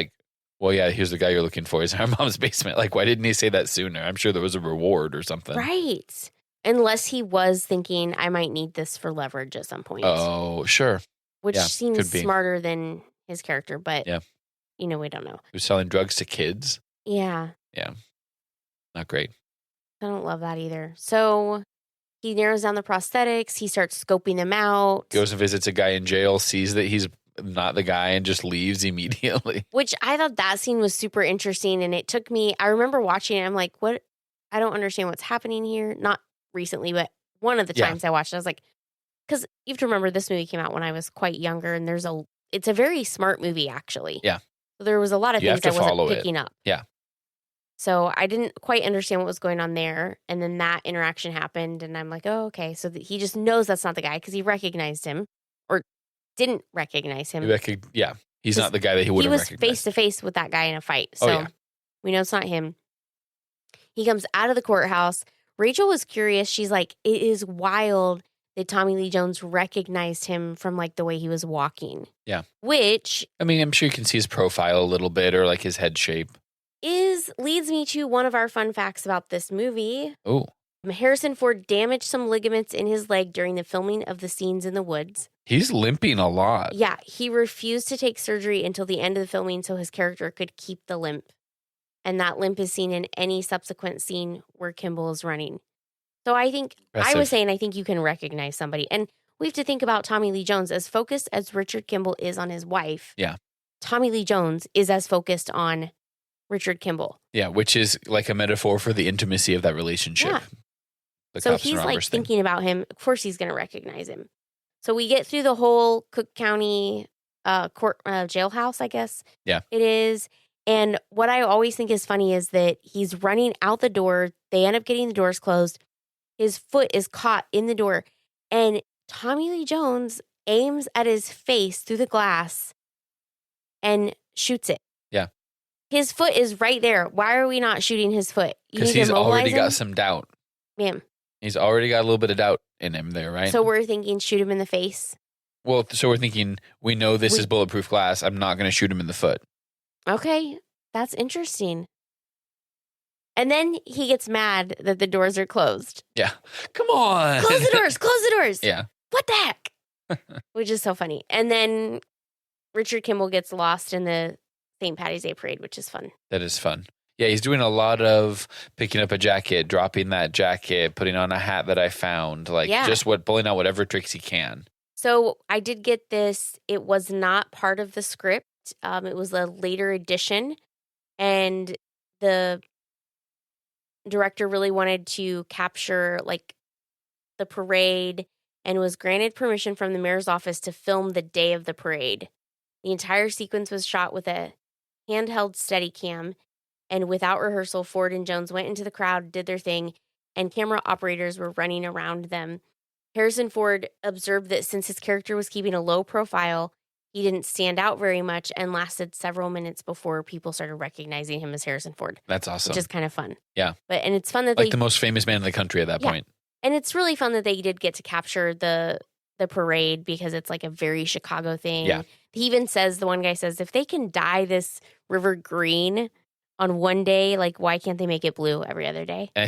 well, yeah, here's the guy you're looking for. He's in our mom's basement. Why didn't he say that sooner? I'm sure there was a reward or something. Right. Unless he was thinking, I might need this for leverage at some point. Oh, sure. Which seems smarter than his character, but, we don't know. He was selling drugs to kids. Yeah. Yeah. Not great. I don't love that either. So he narrows down the prosthetics. He starts scoping them out. Goes and visits a guy in jail, sees that he's not the guy and just leaves immediately. Which I thought that scene was super interesting. And it took me, I remember watching it. I'm like, what? I don't understand what's happening here. Not recently, but one of the times I watched it, I was like, because you have to remember this movie came out when I was quite younger. And it's a very smart movie, actually. Yeah. So there was a lot of things I wasn't picking up. Yeah. So I didn't quite understand what was going on there. And then that interaction happened. And I'm like, oh, okay. So he just knows that's not the guy because he recognized him or didn't recognize him. He's not the guy that he would have recognized. He was face to face with that guy in a fight. So we know it's not him. He comes out of the courthouse. Rachel was curious. She's like, it is wild that Tommy Lee Jones recognized him from like the way he was walking. Yeah. Which, I mean, I'm sure you can see his profile a little bit or like his head shape. leads me to one of our fun facts about this movie. Oh. Harrison Ford damaged some ligaments in his leg during the filming of the scenes in the woods. He's limping a lot. Yeah, he refused to take surgery until the end of the filming so his character could keep the limp. And that limp is seen in any subsequent scene where Kimble is running. So I think, Impressive. I was saying, I think you can recognize somebody. And we have to think about Tommy Lee Jones. As focused as Richard Kimble is on his wife, Yeah. Tommy Lee Jones is as focused on Richard Kimble. Yeah, which is like a metaphor for the intimacy of that relationship. Yeah. The So cops and he's like robbers thing. thinking about him. Of course he's going to recognize him. So we get through the whole Cook County court jailhouse, I guess. Yeah. It is. And what I always think is funny is that he's running out the door. They end up getting the doors closed. His foot is caught in the door. And Tommy Lee Jones aims at his face through the glass and shoots it. Yeah. His foot is right there. Why are we not shooting his foot? Because he's already got some doubt. Ma'am. He's already got a little bit of doubt in him there, right? So we're thinking shoot him in the face. Well, so we're thinking, we know this is bulletproof glass. I'm not going to shoot him in the foot. Okay, that's interesting. And then he gets mad that the doors are closed. Yeah. Come on. Close the doors, close the doors. Yeah. What the heck? Which is so funny. And then Richard Kimble gets lost in the St. Patty's Day parade, which is fun. That is fun. Yeah, he's doing a lot of picking up a jacket, dropping that jacket, putting on a hat that I found, like just pulling out whatever tricks he can. So I did get this. It was not part of the script. It was a later addition, and the director really wanted to capture like the parade and was granted permission from the mayor's office to film the day of the parade. The entire sequence was shot with a handheld Steadicam, and without rehearsal, Ford and Jones went into the crowd, did their thing, and camera operators were running around them. Harrison Ford observed that since his character was keeping a low profile, he didn't stand out very much and lasted several minutes before people started recognizing him as Harrison Ford. That's awesome. Which is kind of fun. Yeah. And it's fun that like the most famous man in the country at that point. And it's really fun that they did get to capture the parade because it's like a very Chicago thing. Yeah. He even says, the one guy says, if they can dye this river green on one day, like why can't they make it blue every other day? And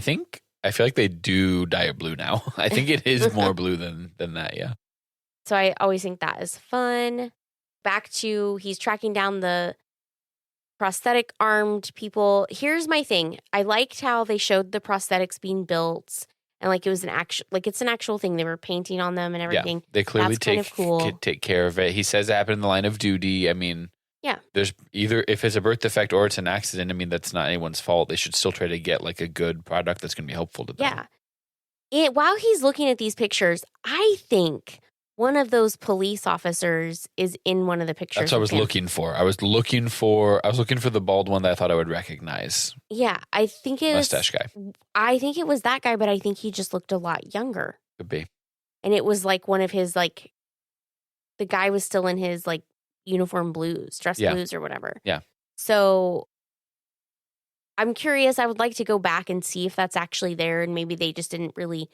I feel like they do dye it blue now. I think it is more blue than that, yeah. So I always think that is fun. Back to he's tracking down the prosthetic armed people. Here's my thing. I liked how they showed the prosthetics being built and like it was it's an actual thing. They were painting on them and everything. Yeah, they clearly That's kind of cool. take care of it. He says it happened in the line of duty. I mean, yeah. There's either if it's a birth defect or it's an accident, I mean, that's not anyone's fault. They should still try to get like a good product that's going to be helpful to them. Yeah. While he's looking at these pictures, I think one of those police officers is in one of the pictures. That's what I was looking for. I was looking for the bald one that I thought I would recognize. Yeah, I think it was mustache guy. I think it was that guy, but I think he just looked a lot younger. Could be. And it was like one of his like the guy was still in his like uniform blues, dress blues or whatever. Yeah. So I'm curious. I would like to go back and see if that's actually there, and maybe they just didn't really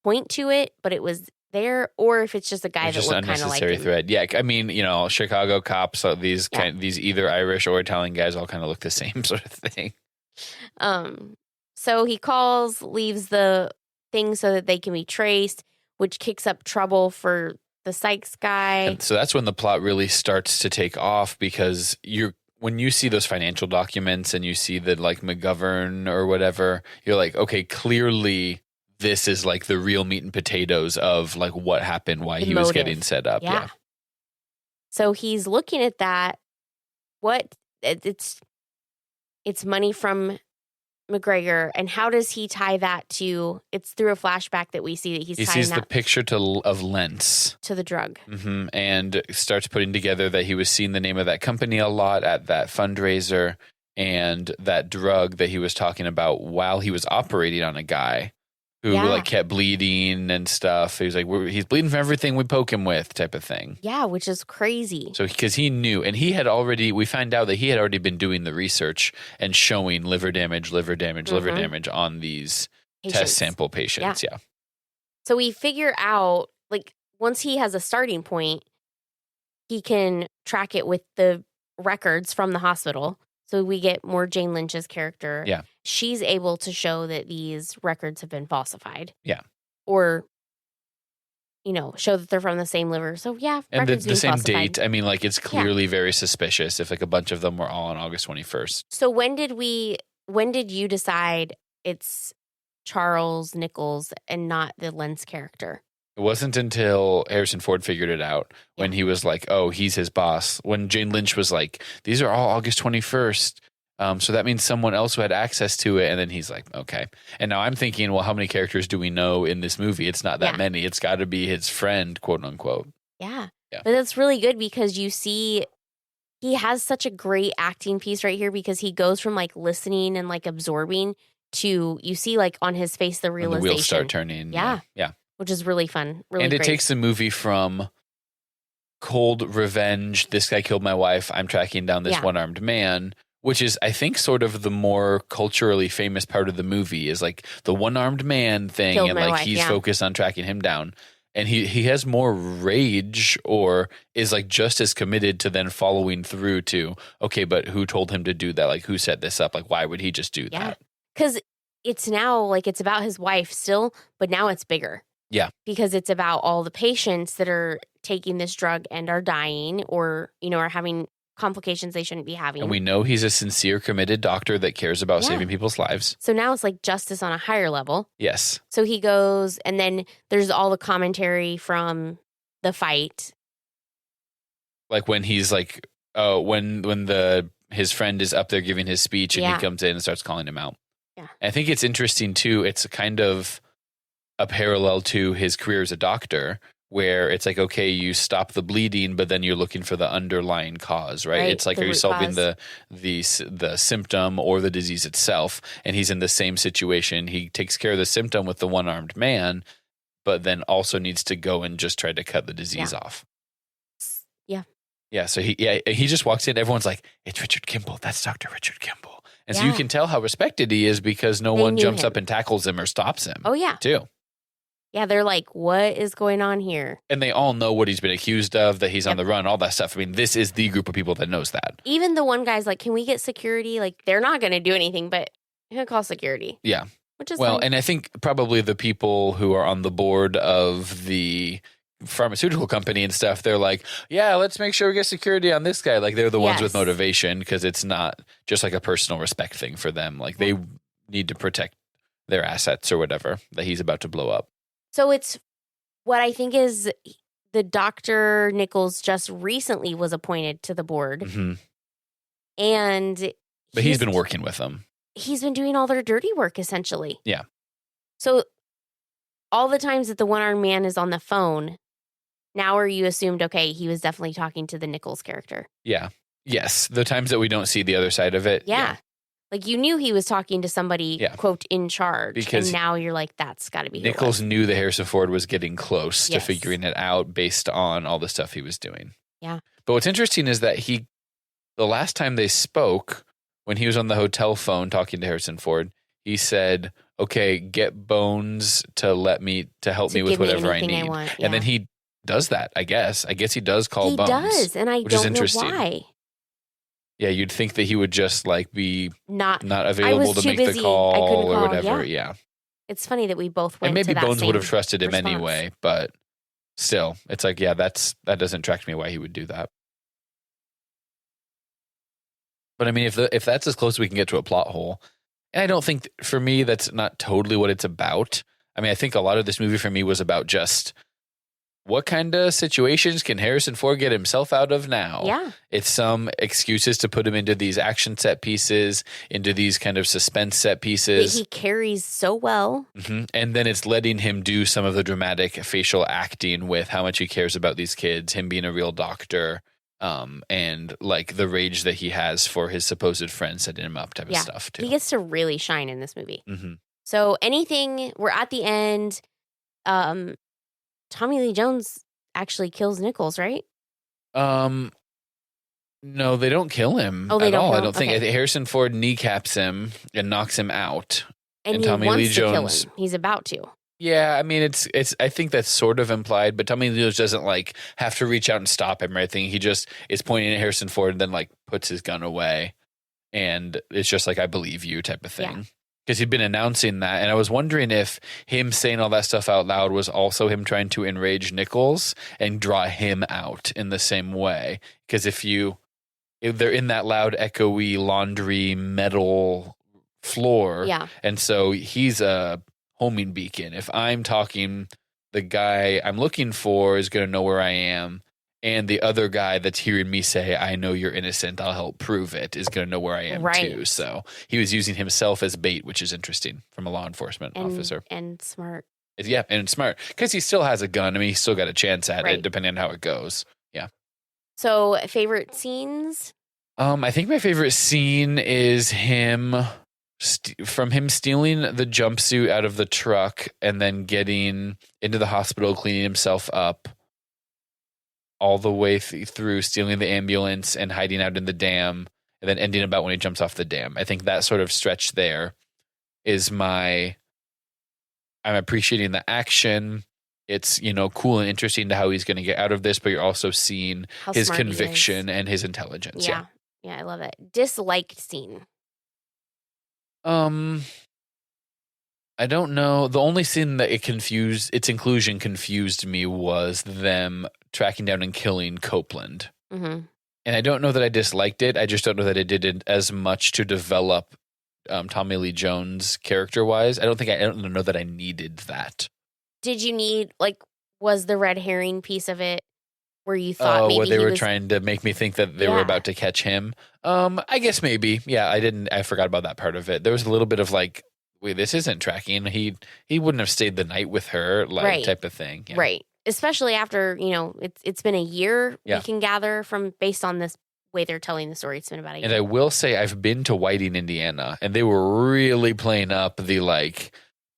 point to it, but it was there, or if it's just a guy that looked kind of like him. Thread. Yeah, I mean, Chicago cops, these these either Irish or Italian guys all kind of look the same sort of thing. So he leaves the thing so that they can be traced, which kicks up trouble for the Sykes guy. And so that's when the plot really starts to take off, because when you see those financial documents and you see that like McGovern or whatever, you're like, okay, clearly this is like the real meat and potatoes of like what happened, why he was getting set up. Yeah. So he's looking at that. It's money from McGregor, and how does he tie that to? It's through a flashback that we see that he sees the picture of Lentz to the drug, and starts putting together that he was seeing the name of that company a lot at that fundraiser, and that drug that he was talking about while he was operating on a guy who like kept bleeding and stuff. He was like, he's bleeding from everything we poke him with, type of thing. Yeah, which is crazy. So because he knew, and we find out that he had already been doing the research and showing liver damage on these test sample patients. Yeah. So we figure out, like, once he has a starting point, he can track it with the records from the hospital. So we get more Jane Lynch's character. Yeah. She's able to show that these records have been falsified. Yeah. Or, show that they're from the same liver. So, yeah. And the same falsified. date. I mean, like, it's clearly very suspicious if, like, a bunch of them were all on August 21st. So when did you decide it's Charles Nichols and not the Lentz character? It wasn't until Harrison Ford figured it out when he was like, oh, he's his boss. When Jane Lynch was like, these are all August 21st. So that means someone else who had access to it. And then he's like, okay. And now I'm thinking, well, how many characters do we know in this movie? It's not that many. It's got to be his friend, quote unquote. Yeah. But that's really good because you see he has such a great acting piece right here because he goes from like listening and like absorbing to, you see like on his face the realization. When the wheels start turning. Yeah. Which is really fun. Really and it great. takes the movie from cold revenge, this guy killed my wife, I'm tracking down this one-armed man, which is, I think, sort of the more culturally famous part of the movie is like the one-armed man thing. Killed and my like wife, he's focused on tracking him down. And he has more rage or is like just as committed to then following through to, okay, but who told him to do that? Like who set this up? Like why would he just do that? Because it's now like it's about his wife still, but now it's bigger. Yeah. Because it's about all the patients that are taking this drug and are dying or, are having complications they shouldn't be having. And we know he's a sincere, committed doctor that cares about saving people's lives. So now it's like justice on a higher level. Yes. So he goes, and then there's all the commentary from the fight. Like when he's like, when his friend is up there giving his speech and he comes in and starts calling him out. Yeah. And I think it's interesting too. It's kind of a parallel to his career as a doctor where it's like, okay, you stop the bleeding, but then you're looking for the underlying cause, right? It's like, are you solving the symptom or the disease itself? And he's in the same situation. He takes care of the symptom with the one-armed man, but then also needs to go and just try to cut the disease off. Yeah. Yeah. So he just walks in. Everyone's like, it's Richard Kimble. That's Dr. Richard Kimble. And so you can tell how respected he is because no one jumps up and tackles him or stops him. Oh, yeah. Too. Yeah, they're like, what is going on here? And they all know what he's been accused of, that he's on the run, all that stuff. I mean, this is the group of people that knows that. Even the one guy's like, can we get security? Like, they're not going to do anything, but he'll call security. Yeah. Which is well, fine. And I think probably the people who are on the board of the pharmaceutical company and stuff, they're like, yeah, let's make sure we get security on this guy. Like, they're the ones with motivation because it's not just like a personal respect thing for them. Like, they need to protect their assets or whatever that he's about to blow up. So it's what I think is the Dr. Nichols just recently was appointed to the board. Mm-hmm. But he's been working with them. He's been doing all their dirty work, essentially. Yeah. So all the times that the one-armed man is on the phone, now are you assumed, okay, he was definitely talking to the Nichols character? Yeah. Yes. The times that we don't see the other side of it. Yeah. Like, you knew he was talking to somebody, quote, in charge. Because and now you're like, that's got to be Nichols knew that Harrison Ford was getting close to figuring it out based on all the stuff he was doing. Yeah. But what's interesting is that the last time they spoke, when he was on the hotel phone talking to Harrison Ford, he said, okay, get Bones to help me with whatever I need. Want, And then he does that, I guess. I guess he does call Bones. He does, and I don't know why. Yeah, you'd think that he would just like be not available to make busy. the call or call, whatever. Yeah. It's funny that we both went and maybe to that Bones would have trusted him response. anyway, but still, it's like, yeah, that doesn't track me why he would do that. But I mean, if that's as close as we can get to a plot hole, and I don't think for me that's not totally what it's about. I mean, I think a lot of this movie for me was about just what kind of situations can Harrison Ford get himself out of now? Yeah. It's some excuses to put him into these action set pieces, into these kind of suspense set pieces. That he carries so well. Mm-hmm. And then it's letting him do some of the dramatic facial acting with how much he cares about these kids, him being a real doctor, and like the rage that he has for his supposed friend setting him up type of stuff too. He gets to really shine in this movie. Mm-hmm. So we're at the end. Tommy Lee Jones actually kills Nichols, right? No, they don't kill him at all. I don't think. Harrison Ford kneecaps him and knocks him out. And he Tommy wants Lee to kill Jones. him. He's about to. Yeah, I mean, it's. I think that's sort of implied, but Tommy Lee Jones doesn't like have to reach out and stop him or anything. He just is pointing at Harrison Ford and then like puts his gun away, and it's just like I believe you type of thing. Because he'd been announcing that, and I was wondering if him saying all that stuff out loud was also him trying to enrage Nichols and draw him out in the same way. Because if they're in that loud, echoey, laundry metal floor, and so he's a homing beacon. If I'm talking, the guy I'm looking for is going to know where I am, and the other guy that's hearing me say, I know you're innocent, I'll help prove it, is going to know where I am too. So he was using himself as bait, which is interesting from a law enforcement officer. And smart. Yeah, and smart. Because he still has a gun. I mean, he's still got a chance at it, depending on how it goes. Yeah. So, favorite scenes? I think my favorite scene is him... from him stealing the jumpsuit out of the truck and then getting into the hospital, cleaning himself up, all the way through stealing the ambulance and hiding out in the dam, and then ending about when he jumps off the dam. I think that sort of stretch there is I'm appreciating the action. It's, cool and interesting to how he's going to get out of this, but you're also seeing his conviction and his intelligence. Yeah. Yeah, I love that. Disliked scene. I don't know. The only scene that its inclusion confused me was them tracking down and killing Copeland. Mm-hmm. And I don't know that I disliked it. I just don't know that it did as much to develop Tommy Lee Jones character-wise. I don't know that I needed that. Did you need, was the red herring piece of it where you thought maybe where they were trying to make me think that they were about to catch him? I guess maybe. Yeah, I forgot about that part of it. There was a little bit of wait, this isn't tracking. He wouldn't have stayed the night with her, type of thing. Yeah. Right. Especially after, it's been a year, we can gather based on this way they're telling the story. It's been about a year. And I will say I've been to Whiting, Indiana, and they were really playing up the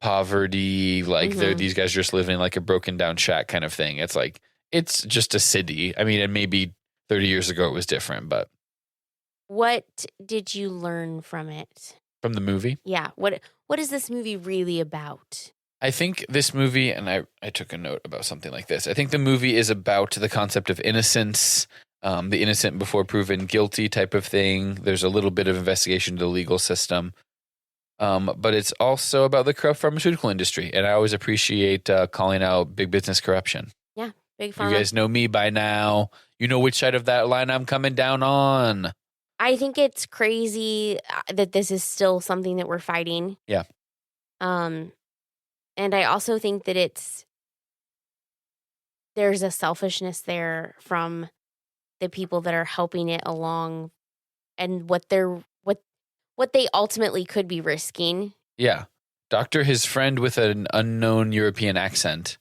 poverty, these guys just living like a broken down shack kind of thing. It's it's just a city. I mean, and maybe 30 years ago it was different, but. What did you learn from it? From the movie? Yeah. What is this movie really about? I think this movie, and I took a note about something like this. I think the movie is about the concept of innocence, the innocent before proven guilty type of thing. There's a little bit of investigation to the legal system. But it's also about the corrupt pharmaceutical industry. And I always appreciate calling out big business corruption. Yeah, big pharma. You guys know me by now. You know which side of that line I'm coming down on. I think it's crazy that this is still something that we're fighting. Yeah. And I also think that there's a selfishness there from the people that are helping it along and what they ultimately could be risking. Yeah. His friend with an unknown European accent.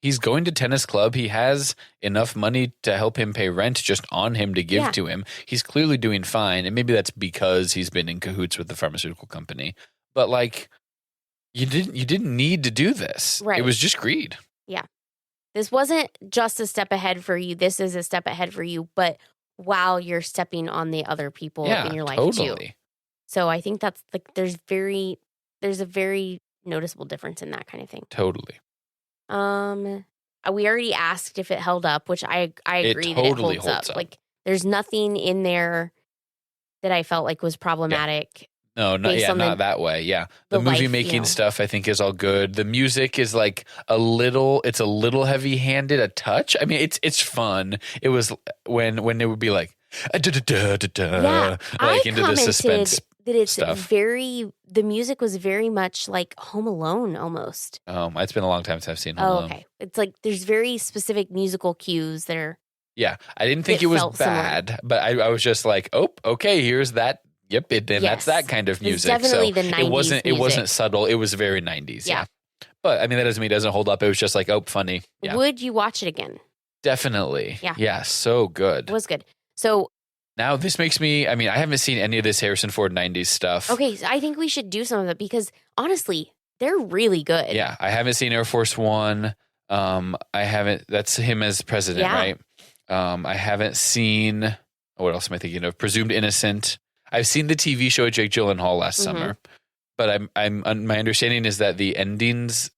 He's going to tennis club. He has enough money to help him pay rent just on him to give to him. He's clearly doing fine. And maybe that's because he's been in cahoots with the pharmaceutical company. But you didn't need to do this. Right. It was just greed. Yeah. This wasn't just a step ahead for you. This is a step ahead for you, but while you're stepping on the other people in your life too. So I think that's there's a very noticeable difference in that kind of thing. Totally. We already asked if it held up, which I agree it totally that it holds up. There's nothing in there that I felt was problematic. No, not that way. Yeah. The movie making stuff I think is all good. The music is a little heavy-handed, a touch. I mean, it's fun. It was when it would be into the suspense that it's stuff. The music was very much like Home Alone almost. It's been a long time since I've seen Home Alone. Okay. It's there's very specific musical cues that are. Yeah. I didn't think it was bad, but I was just oh, okay, here's that. Yep, that's that kind of music. It's definitely the 90s It wasn't subtle. It was very 90s. Yeah. But I mean, that doesn't mean it doesn't hold up. It was just funny. Yeah. Would you watch it again? Definitely. Yeah. Yeah, so good. It was good. So now this makes me, I haven't seen any of this Harrison Ford 90s stuff. Okay, so I think we should do some of it because honestly, they're really good. Yeah, I haven't seen Air Force One. That's him as president, right? I haven't seen, what else am I thinking of? Presumed Innocent. I've seen the TV show Jake Gyllenhaal last summer. but my understanding is that the endings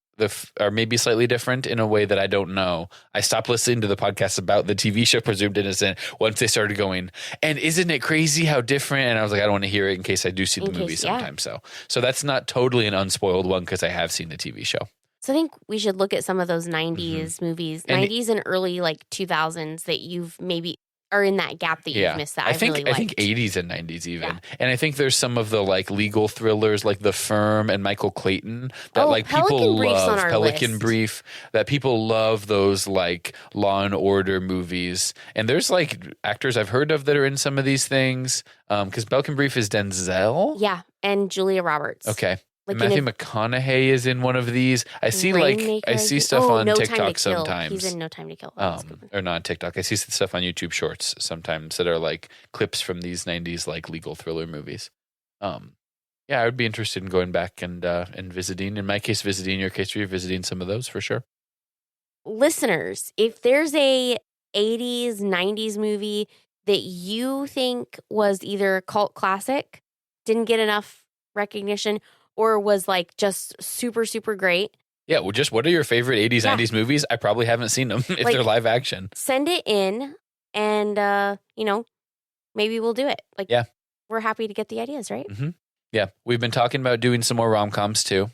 are maybe slightly different in a way that I don't know. I stopped listening to the podcast about the TV show Presumed Innocent once they started going, and isn't it crazy how different? And I was like, I don't want to hear it in case I do see the movie sometime. So that's not totally an unspoiled one because I have seen the TV show. So I think we should look at some of those 90s movies, 90s and early like 2000s that you've maybe are in that gap that you've missed that I think 80s and 90s even. Yeah. And I think there's some of the like legal thrillers like The Firm and Michael Clayton that like people love. Pelican Brief, that people love those like Law and Order movies. And there's like actors I've heard of that are in some of these things. Because Pelican Brief is Denzel. Yeah, and Julia Roberts. Okay. Like Matthew McConaughey is in one of these. I see stuff on TikTok sometimes. He's in No Time to Kill. Or not TikTok. I see stuff on YouTube Shorts sometimes that are like clips from these 90s like legal thriller movies. Yeah, I would be interested in going back and visiting. In my case, visiting. In your case, you're visiting some of those for sure. Listeners, if there's a 80s, 90s movie that you think was either a cult classic, didn't get enough recognition, or was like just super, super great. Yeah, well, just what are your favorite 80s, 90s movies? I probably haven't seen them if they're live action. Send it in and, maybe we'll do it. Like, yeah, we're happy to get the ideas, right? Mm-hmm. Yeah, we've been talking about doing some more rom-coms too.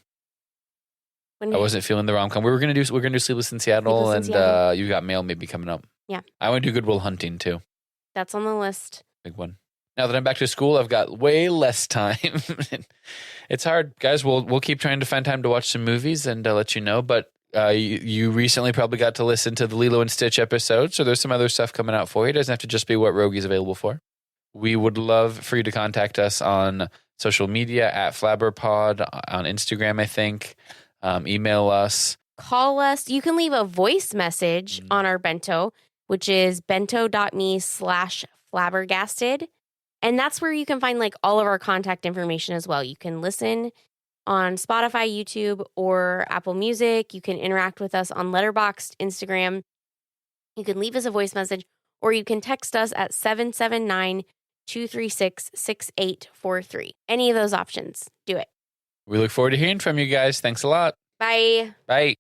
I wasn't feeling the rom-com. We're gonna do Sleepless in Seattle, You Got Mail maybe coming up. Yeah. I want to do Good Will Hunting too. That's on the list. Big one. Now that I'm back to school, I've got way less time. It's hard, guys. We'll keep trying to find time to watch some movies and let you know. But you recently probably got to listen to the Lilo and Stitch episode, so there's some other stuff coming out for you. It doesn't have to just be what Rogge's available for. We would love for you to contact us on social media at flabberpod on Instagram, I think. Email us. Call us. You can leave a voice message on our bento, which is bento.me/flabbergasted. And that's where you can find like all of our contact information as well. You can listen on Spotify, YouTube, or Apple Music. You can interact with us on Letterboxd, Instagram. You can leave us a voice message, or you can text us at 779-236-6843. Any of those options. Do it. We look forward to hearing from you guys. Thanks a lot. Bye. Bye.